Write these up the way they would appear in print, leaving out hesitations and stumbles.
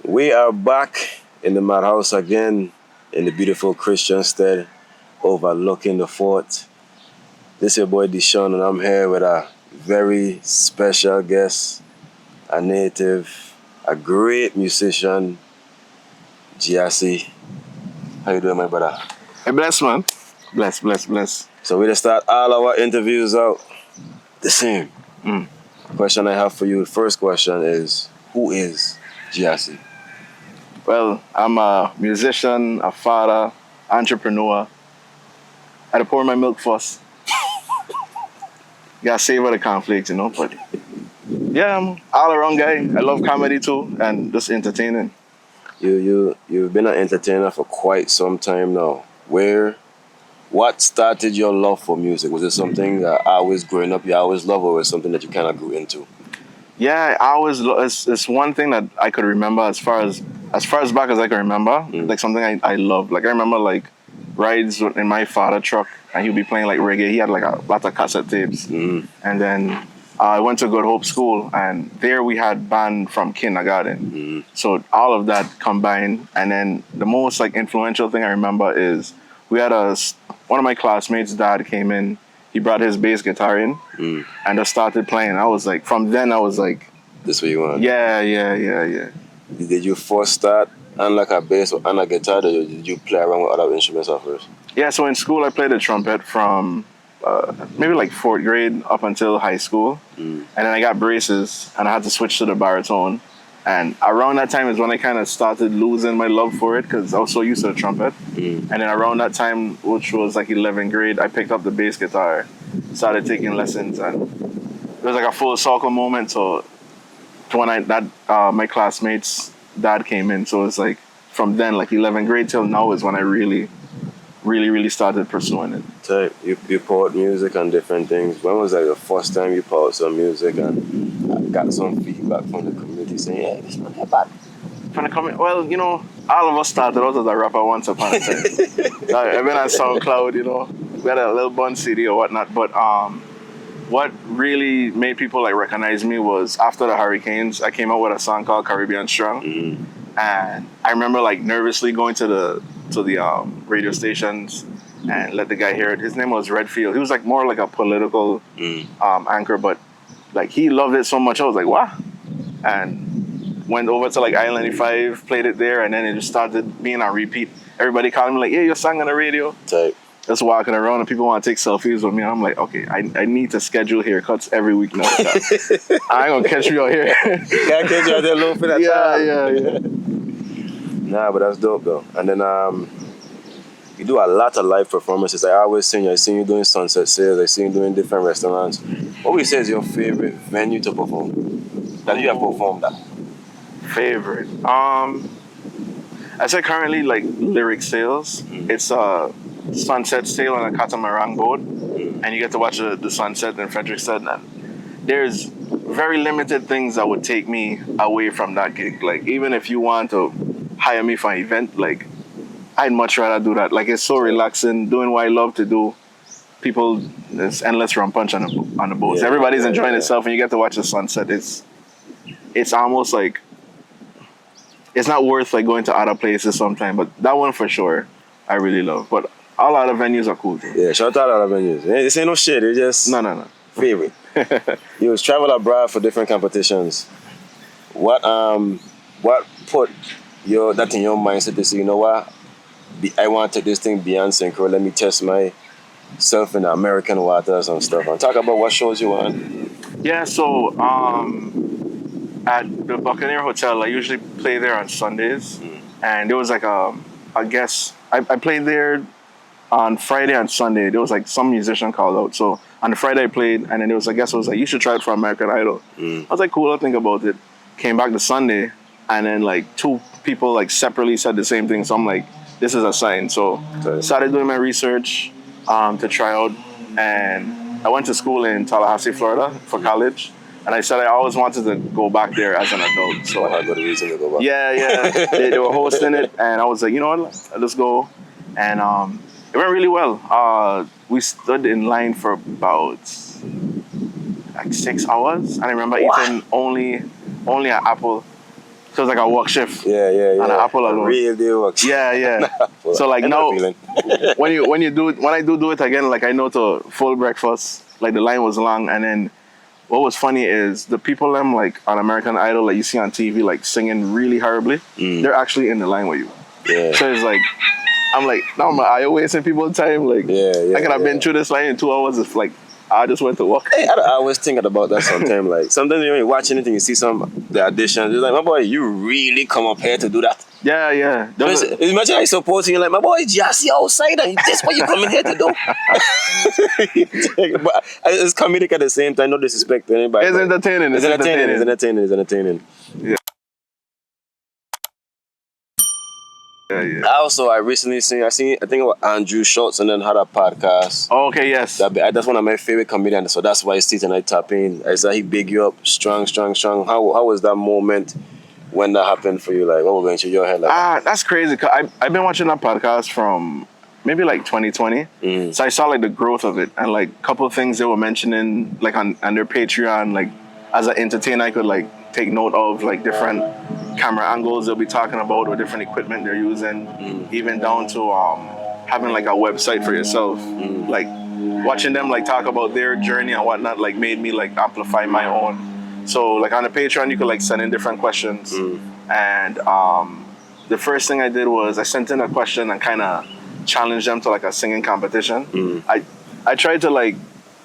We are back in the Madhouse again in the beautiful Christianstead overlooking the fort. This is your boy Deshaun and I'm here with a very special guest, a native, a great musician, Gyasi. How you doing, my brother? Hey, bless, man. Bless. So we just start all our interviews out the same. Question I have for you, the first question is, who is Gyasi? Well, I'm a musician, a father, entrepreneur. I had to pour my milk first. Gotta savor the conflict, but yeah, I'm all around guy. I love comedy too and just entertaining. You've been an entertainer for quite some time now. What started your love for music? Was it something that always growing up you always loved, or was it something that you kind of grew into? Yeah, I always it's one thing that I could remember as far as back as I can remember. Like something I love. Like I remember like rides in my father truck and he'd be playing like reggae. He had like a lot of cassette tapes. And then I went to Good Hope School and there we had band from kindergarten. So all of that combined, and then the most like influential thing I remember is we had one of my classmates' dad came in. He brought his bass guitar in and just started playing. I was like, from then I was like, this what you want? Yeah. Did you first start on like a bass or on a guitar, or did you play around with other instruments at first? Yeah, so in school I played the trumpet from maybe like 4th grade up until high school. And then I got braces and I had to switch to the baritone. And around that time is when I kind of started losing my love for it because I was so used to the trumpet. And then around that time, which was like 11th grade, I picked up the bass guitar, started taking lessons, and it was like a full circle moment. So when my classmates' dad came in, so it's like from then, like 11th grade till now is when I really started pursuing it. So you poured music on different things. When was like the first time you poured some music and got some feedback from the community saying, yeah, this man not bad? From the community, well, all of us started out as a rapper once upon a time. I've been on SoundCloud, we had a little bun CD or whatnot, but what really made people like recognize me was after the hurricanes, I came out with a song called Caribbean Strong. And I remember like nervously going to the radio stations and let the guy hear it. His name was Redfield. He was like more like a political anchor, but like he loved it so much. I was like, what? And went over to like Island 95, played it there, and then it just started being on repeat. Everybody calling me like, "Hey, your song on the radio." Type. Just walking around and people want to take selfies with me. And I'm like, okay, I need to schedule haircuts every week now. I ain't gonna catch me out here. Can't catch you out there low for that Yeah. Nah, but that's dope though. And then you do a lot of live performances. I always seen you. I seen you doing sunset sales. I seen you doing different restaurants. What would you say is your favorite venue to perform that you have performed at? Favorite? I say currently like lyric sales. It's a sunset sail on a catamaran boat, and you get to watch the sunset in Frederickstead. And there's very limited things that would take me away from that gig. Like even if you want to hire me for an event, like I'd much rather do that. Like it's so relaxing, doing what I love to do. People, there's endless rum punch on the boats. Yeah, Everybody's enjoying itself, and you get to watch the sunset. It's almost like it's not worth like going to other places sometimes, but that one for sure I really love. But all other venues are cool too. Yeah, shout out other venues. This ain't no shit. It's just No. favorite. You was travel abroad for different competitions. What put that in your mindset to say, you know what? I want to take this thing beyond synchro. Let me test myself in the American waters and stuff. And talk about what shows you on. Yeah, so at the Buccaneer Hotel, I usually play there on Sundays. And there was like I guess I played there on Friday and Sunday. There was like some musician called out. So on the Friday I played, and then there was, I guess it was like, you should try it for American Idol. I was like, cool, I'll think about it. Came back to Sunday, and then like 2 people like separately said the same thing. So I'm like, this is a sign. So started doing my research to try out, and I went to school in Tallahassee, Florida for college. And I said I always wanted to go back there as an adult. So I had a good reason to go back. Yeah. they were hosting it, and I was like, you know what, let's go. And it went really well. We stood in line for about like 6 hours, and I remember eating only an apple So it's like a work shift. Yeah. And an apple alone. Real deal work. Yeah. So like now, when I do it again, like I know to full breakfast, like the line was long, and then what was funny is the people them like on American Idol, like you see on TV, like singing really horribly, they're actually in the line with you. Yeah. So it's like, I'm like, no, are you wasting people's time? Like, I could have been through this line in 2 hours if like I just went to work. Hey, I was thinking about that sometimes. Like sometimes when you watch anything, you see the auditions. You're like, my boy, you really come up here to do that? Yeah. Imagine I supporting you like, my boy, Gyasi outside, and this what you coming here to do? But it's comedic at the same time. No disrespect to anybody. It's entertaining. It's entertaining. Yeah. I recently I think it was Andrew Schultz and then had a podcast. Oh, okay, yes. That's one of my favorite comedians, so that's why Steve and I tap in. I saw he big you up strong. How was that moment when that happened for you? Like, what was going through your head? Like, that's crazy. Cause I've been watching that podcast from maybe like 2020. So I saw like the growth of it, and like a couple of things they were mentioning like on their Patreon, like as an entertainer I could like take note of, like different camera angles they'll be talking about or different equipment they're using, even down to having like a website for yourself. Like watching them like talk about their journey and whatnot like made me like amplify my own. So like on the Patreon you could like send in different questions, and the first thing I did was I sent in a question and kind of challenged them to like a singing competition. I tried to like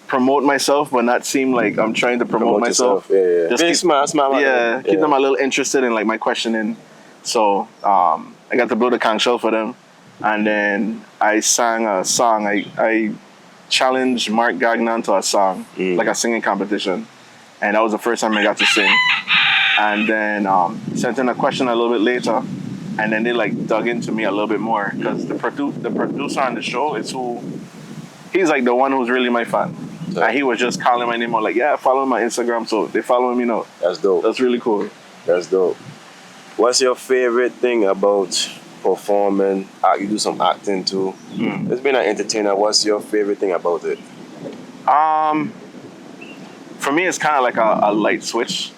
promote myself, but not seem like I'm trying to promote myself. Yeah. Just keep smart. Keep them a little interested in like my questioning. So I got to blow the conch shell for them, and then I sang a song. I challenged Mark Gagnon to a song, like a singing competition, and that was the first time I got to sing. And then sent in a question a little bit later, and then they like dug into me a little bit more because the producer on the show is he's like the one who's really my fan. And he was just calling my name out like, yeah, follow my Instagram. So they follow me now. That's dope. That's really cool. That's dope. What's your favorite thing about performing? You do some acting too. It's been an entertainer. What's your favorite thing about it? For me, it's kind of like a light switch.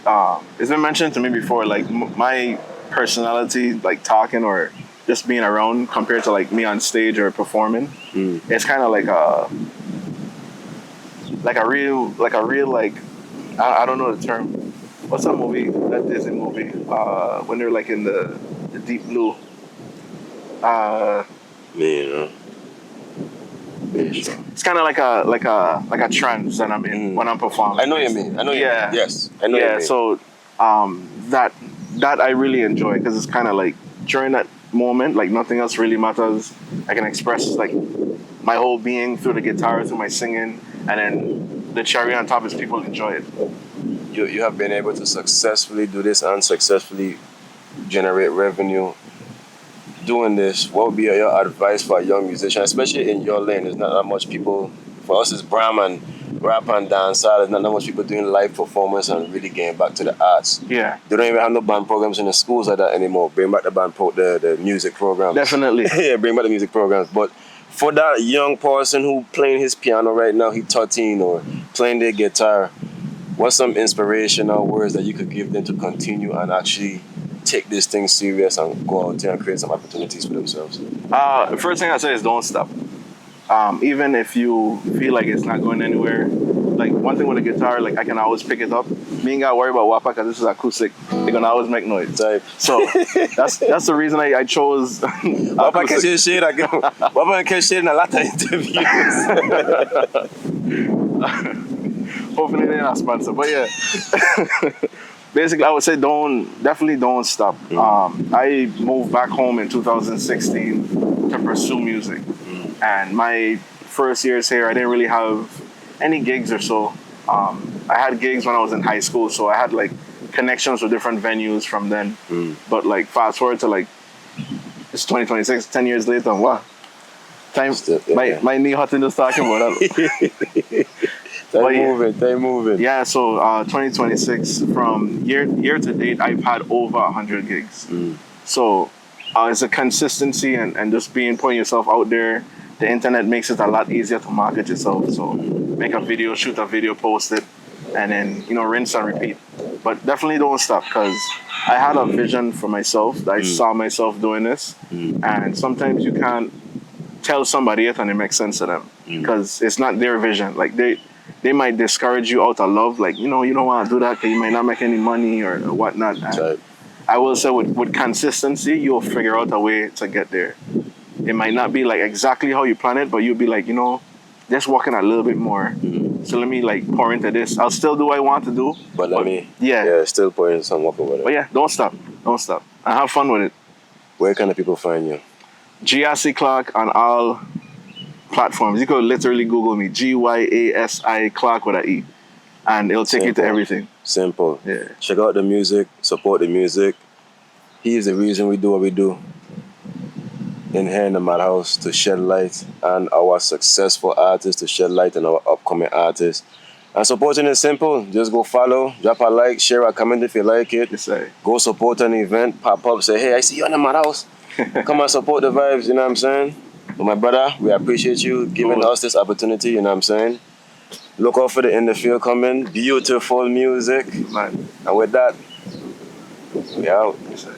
It's been mentioned to me before, like my personality, like talking or just being around compared to like me on stage or performing. It's kind of like a real I don't know the term. What's that movie? That Disney movie? When they're like in the deep blue. It's kind of like a trance that I'm in when I'm performing. I know what you mean. Yes, I know what you mean. So that I really enjoy because it's kind of like during that moment, like nothing else really matters. I can express like my whole being through the guitar, through my singing, and then the cherry on top is people enjoy it. You have been able to successfully do this and successfully generate revenue doing this. What would be your advice for a young musician, especially in your lane? There's not that much people. For us, it's Brahman, rap and dance. There's not that much people doing live performance and really getting back to the arts. Yeah. They don't even have no band programs in the schools like that anymore. Bring back the music programs. Definitely. Yeah, bring back the music programs. But for that young person who playing his piano right now, he's 13 or playing their guitar, what's some inspirational words that you could give them to continue and actually take this thing serious and go out there and create some opportunities for themselves? The first thing I say is don't stop. Even if you feel like it's not going anywhere, like one thing with a guitar, like I can always pick it up. Me ain't gotta worry about wapa because this is acoustic. They're gonna always make noise. Type. So that's the reason I chose. Wapa catch your shit. Wapa catch shit in a lot of interviews. Hopefully they're not sponsored, but yeah. Basically, I would say definitely don't stop. I moved back home in 2016 to pursue music. And my first years here, I didn't really have any gigs or so. I had gigs when I was in high school, so I had like connections with different venues from then. But like fast forward to like, it's 2026, 10 years later, wow. Time, my knee hurting just talking about that. They moving. Yeah, so 2026, from year to date, I've had over 100 gigs. So it's a consistency and just putting yourself out there. The internet makes it a lot easier to market yourself. So make a video, shoot a video, post it, and then rinse and repeat. But definitely don't stop because I had a vision for myself. I saw myself doing this, and sometimes you can't tell somebody it and it makes sense to them because it's not their vision. Like they might discourage you out of love, like you don't want to do that because you might not make any money or whatnot. And I will say with consistency, you'll figure out a way to get there. It might not be like exactly how you plan it, but you'll be like, just working a little bit more. So let me like pour into this. I'll still do what I want to do. But let me still pour in some work over it. But yeah, don't stop. Don't stop. And have fun with it. Where can the people find you? Gyasi Clarke on all platforms. You could literally Google me. Gyasi Clarke with an E. And it'll take you to everything. Simple. Yeah. Check out the music. Support the music. He is the reason we do what we do in here in the Madhouse, to shed light on our successful artists, to shed light on our upcoming artists. And supporting is simple. Just go follow, drop a like, share a comment if you like it. Yes, sir. Go support an event, pop up, say, hey, I see you on the Madhouse. Come and support the vibes, you know what I'm saying? But my brother, we appreciate you giving us this opportunity, you know what I'm saying? Look out for the In the Field coming. Beautiful music. Man. And with that, we out. Yes, sir.